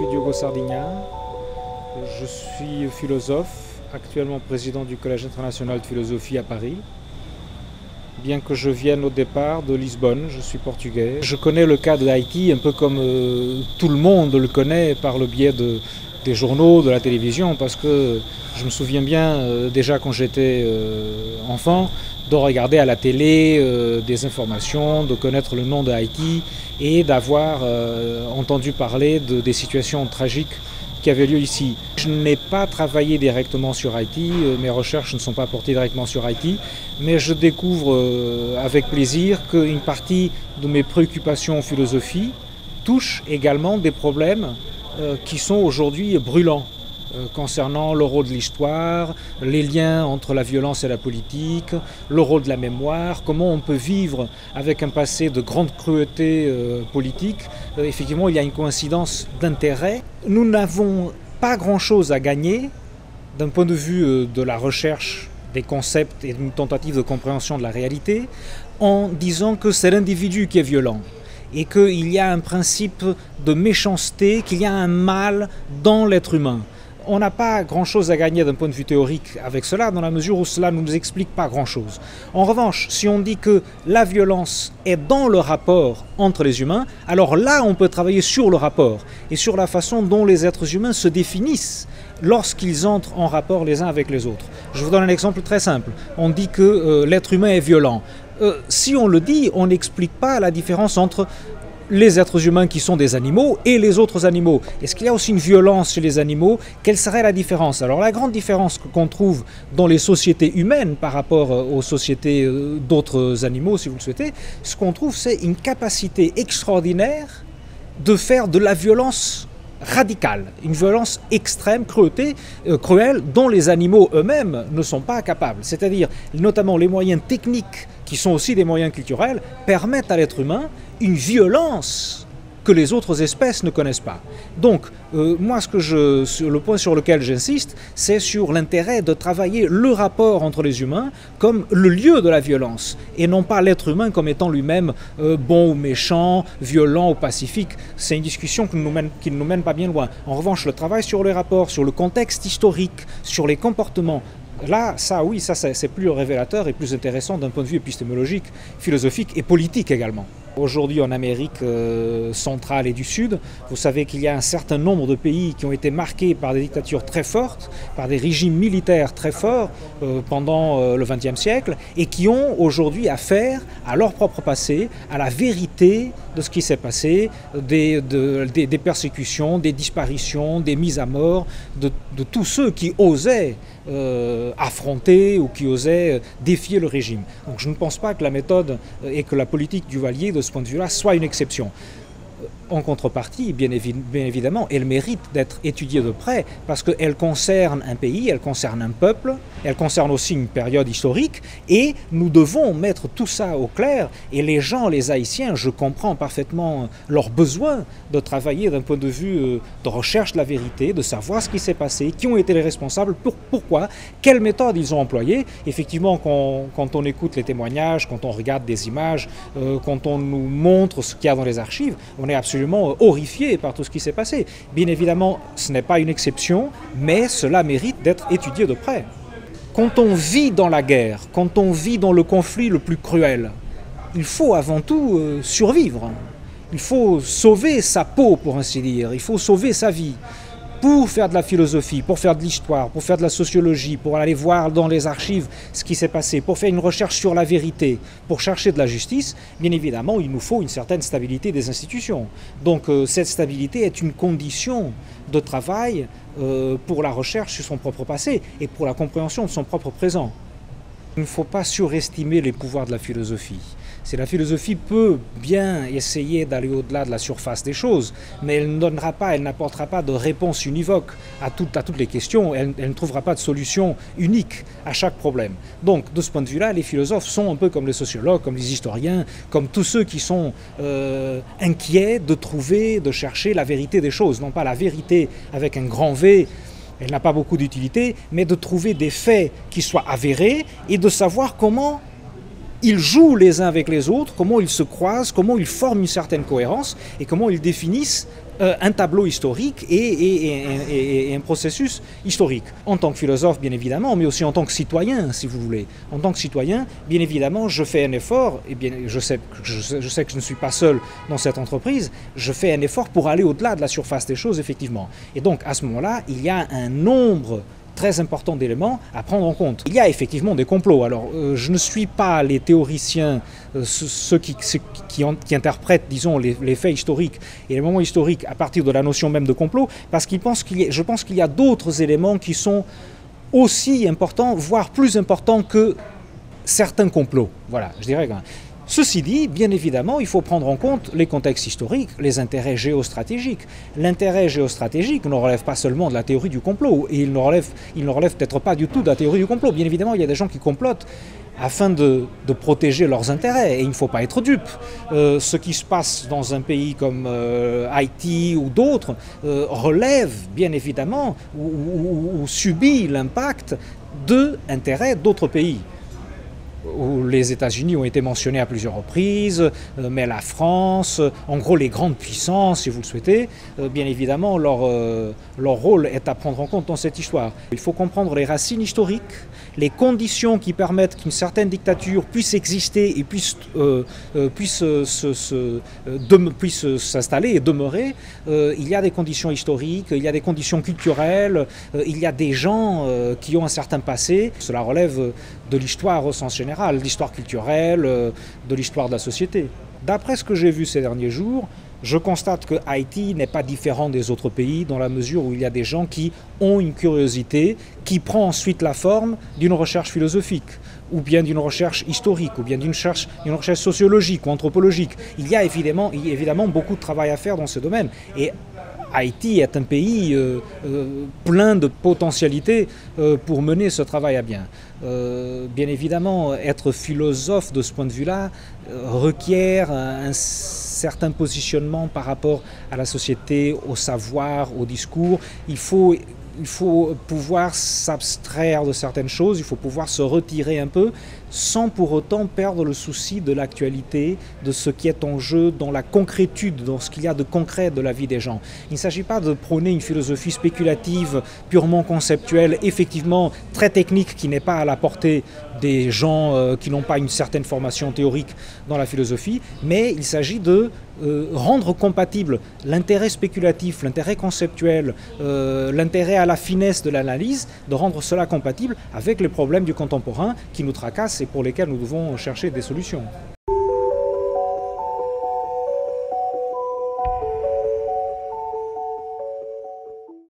suis Diogo Sardigna, je suis philosophe, actuellement président du Collège international de philosophie à Paris. Bien que je vienne au départ de Lisbonne, je suis portugais. Je connais le cas de Haïti un peu comme tout le monde le connaît par le biais des journaux, de la télévision, parce que je me souviens bien déjà quand j'étais enfant de regarder à la télé des informations, de connaître le nom de Haïti et d'avoir entendu parler des situations tragiques qui avaient lieu ici. Je n'ai pas travaillé directement sur Haïti, mes recherches ne sont pas portées directement sur Haïti, mais je découvre avec plaisir qu'une partie de mes préoccupations en philosophie touche également des problèmes qui sont aujourd'hui brûlants concernant le rôle de l'histoire, les liens entre la violence et la politique, le rôle de la mémoire, comment on peut vivre avec un passé de grande cruauté politique. Effectivement, il y a une coïncidence d'intérêts. Nous n'avons pas grand-chose à gagner d'un point de vue de la recherche des concepts et d'une tentative de compréhension de la réalité en disant que c'est l'individu qui est violent et qu'il y a un principe de méchanceté, qu'il y a un mal dans l'être humain. On n'a pas grand-chose à gagner d'un point de vue théorique avec cela, dans la mesure où cela ne nous explique pas grand-chose. En revanche, si on dit que la violence est dans le rapport entre les humains, alors là, on peut travailler sur le rapport et sur la façon dont les êtres humains se définissent lorsqu'ils entrent en rapport les uns avec les autres. Je vous donne un exemple très simple. On dit que l'être humain est violent. Si on le dit, on n'explique pas la différence entre les êtres humains qui sont des animaux et les autres animaux. Est-ce qu'il y a aussi une violence chez les animaux? Quelle serait la différence? Alors la grande différence qu'on trouve dans les sociétés humaines par rapport aux sociétés d'autres animaux, si vous le souhaitez, ce qu'on trouve, c'est une capacité extraordinaire de faire de la violence radicale, une violence extrême, cruelle, dont les animaux eux-mêmes ne sont pas capables. C'est-à-dire, notamment les moyens techniques, qui sont aussi des moyens culturels, permettent à l'être humain une violence que les autres espèces ne connaissent pas. Donc, moi, le point sur lequel j'insiste, c'est sur l'intérêt de travailler le rapport entre les humains comme le lieu de la violence, et non pas l'être humain comme étant lui-même bon ou méchant, violent ou pacifique. C'est une discussion qui ne nous mène pas bien loin. En revanche, le travail sur les rapports, sur le contexte historique, sur les comportements, là, ça oui, ça c'est plus révélateur et plus intéressant d'un point de vue épistémologique, philosophique et politique également. Aujourd'hui en Amérique centrale et du Sud, vous savez qu'il y a un certain nombre de pays qui ont été marqués par des dictatures très fortes, par des régimes militaires très forts pendant le XXe siècle et qui ont aujourd'hui affaire à leur propre passé, à la vérité de ce qui s'est passé, des persécutions, des disparitions, des mises à mort, de tous ceux qui osaient affronter ou qui osaient défier le régime. Donc je ne pense pas que la méthode et que la politique du Duvalier, de ce point de vue-là, soit une exception. En contrepartie, bien évidemment, elle mérite d'être étudiée de près parce qu'elle concerne un pays, elle concerne un peuple, elle concerne aussi une période historique et nous devons mettre tout ça au clair. Et les gens, les Haïtiens, je comprends parfaitement leur besoin de travailler d'un point de vue de recherche de la vérité, de savoir ce qui s'est passé, qui ont été les responsables, pourquoi, quelles méthodes ils ont employées. Effectivement, quand on écoute les témoignages, quand on regarde des images, quand on nous montre ce qu'il y a dans les archives, on est absolument horrifié par tout ce qui s'est passé. Bien évidemment, ce n'est pas une exception, mais cela mérite d'être étudié de près. Quand on vit dans la guerre, quand on vit dans le conflit le plus cruel, il faut avant tout survivre. Il faut sauver sa peau, pour ainsi dire. Il faut sauver sa vie. Pour faire de la philosophie, pour faire de l'histoire, pour faire de la sociologie, pour aller voir dans les archives ce qui s'est passé, pour faire une recherche sur la vérité, pour chercher de la justice, bien évidemment, il nous faut une certaine stabilité des institutions. Donc cette stabilité est une condition de travail pour la recherche sur son propre passé et pour la compréhension de son propre présent. Il ne faut pas surestimer les pouvoirs de la philosophie. La philosophie peut bien essayer d'aller au-delà de la surface des choses, mais elle n'apportera pas de réponse univoque à toutes les questions, elle ne trouvera pas de solution unique à chaque problème. Donc, de ce point de vue-là, les philosophes sont un peu comme les sociologues, comme les historiens, comme tous ceux qui sont inquiets de chercher la vérité des choses, non pas la vérité avec un grand V. Elle n'a pas beaucoup d'utilité, mais de trouver des faits qui soient avérés et de savoir comment ils jouent les uns avec les autres, comment ils se croisent, comment ils forment une certaine cohérence et comment ils définissent un tableau historique et un processus historique. En tant que philosophe, bien évidemment, mais aussi en tant que citoyen, si vous voulez. En tant que citoyen, bien évidemment, je fais un effort, et bien, je sais que je ne suis pas seul dans cette entreprise, je fais un effort pour aller au-delà de la surface des choses, effectivement. Et donc, à ce moment-là, il y a un nombre très important d'éléments à prendre en compte. Il y a effectivement des complots. Alors, je ne suis pas les théoriciens, ceux qui interprètent, disons, les faits historiques et les moments historiques à partir de la notion même de complot, parce je pense qu'il y a d'autres éléments qui sont aussi importants, voire plus importants que certains complots. Voilà, je dirais. Ceci dit, bien évidemment, il faut prendre en compte les contextes historiques, les intérêts géostratégiques. L'intérêt géostratégique ne relève pas seulement de la théorie du complot, et il ne relève peut-être pas du tout de la théorie du complot. Bien évidemment, il y a des gens qui complotent afin de protéger leurs intérêts, et il ne faut pas être dupe. Ce qui se passe dans un pays comme Haïti ou d'autres relève, bien évidemment, ou subit l'impact d'intérêts d'autres pays. Où les États-Unis ont été mentionnés à plusieurs reprises, mais la France, en gros les grandes puissances, si vous le souhaitez, bien évidemment leur rôle est à prendre en compte dans cette histoire. Il faut comprendre les racines historiques, les conditions qui permettent qu'une certaine dictature puisse exister et puisse s'installer et demeurer. Il y a des conditions historiques, il y a des conditions culturelles, il y a des gens qui ont un certain passé. Cela relève de l'histoire au sens général, de l'histoire culturelle, de l'histoire de la société. D'après ce que j'ai vu ces derniers jours, je constate que Haïti n'est pas différent des autres pays dans la mesure où il y a des gens qui ont une curiosité qui prend ensuite la forme d'une recherche philosophique, ou bien d'une recherche historique, ou bien d'une recherche sociologique ou anthropologique. Il y a évidemment beaucoup de travail à faire dans ce domaine. Et Haïti est un pays plein de potentialités pour mener ce travail à bien. Bien évidemment, être philosophe de ce point de vue-là requiert un certain positionnement par rapport à la société, au savoir, au discours. Il faut pouvoir s'abstraire de certaines choses, il faut pouvoir se retirer un peu sans pour autant perdre le souci de l'actualité, de ce qui est en jeu, dans la concrétude, dans ce qu'il y a de concret de la vie des gens. Il ne s'agit pas de prôner une philosophie spéculative, purement conceptuelle, effectivement très technique, qui n'est pas à la portée des gens qui n'ont pas une certaine formation théorique dans la philosophie, mais il s'agit de rendre compatible l'intérêt spéculatif, l'intérêt conceptuel, l'intérêt à la finesse de l'analyse, de rendre cela compatible avec les problèmes du contemporain qui nous tracassent et pour lesquels nous devons chercher des solutions.